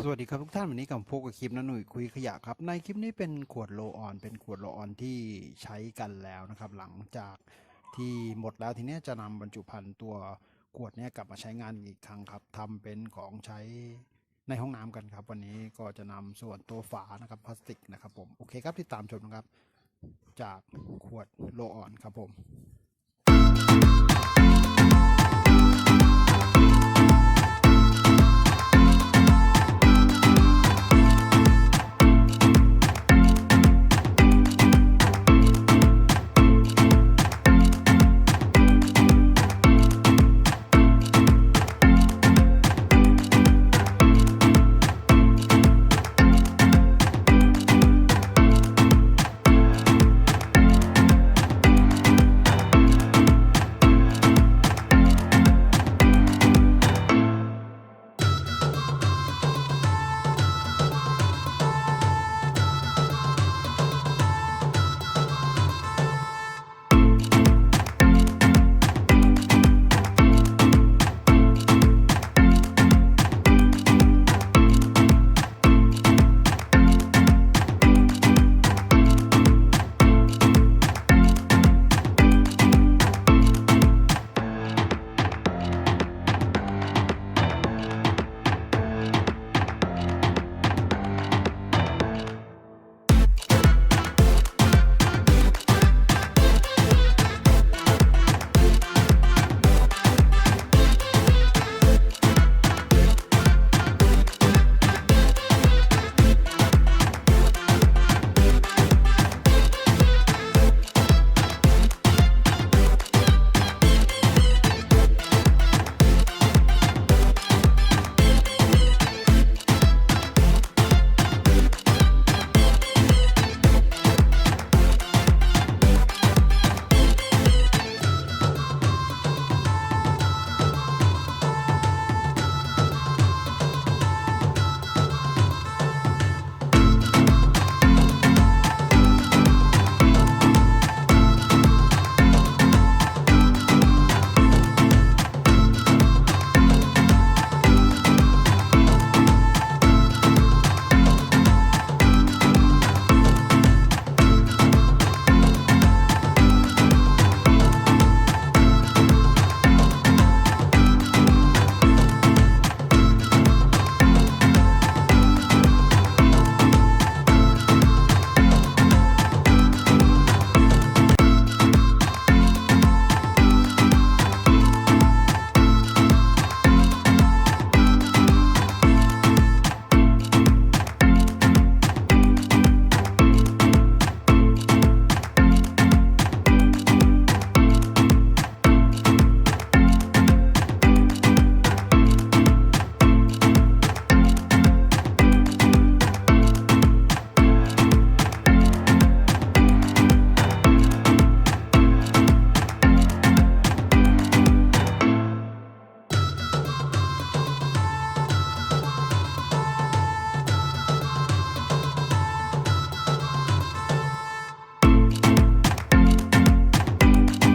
สวัสดีครับทุกท่านวันนี้กับพบกับคลิปนะหนุ่ยคุยขยะครับในคลิปนี้เป็นขวดโรลออนเป็นขวดโรลออนที่ใช้กันแล้วนะครับหลังจากที่หมดแล้วทีนี้จะนำบรรจุภัณฑ์ตัวขวดนี้กลับมาใช้งานอีกครั้งครับทำเป็นของใช้ในห้องน้ำกันครับวันนี้ก็จะนำส่วนตัวฝานะครับพลาสติกนะครับผมโอเคครับติดตามชมนะครับจากขวดโรลออนครับผม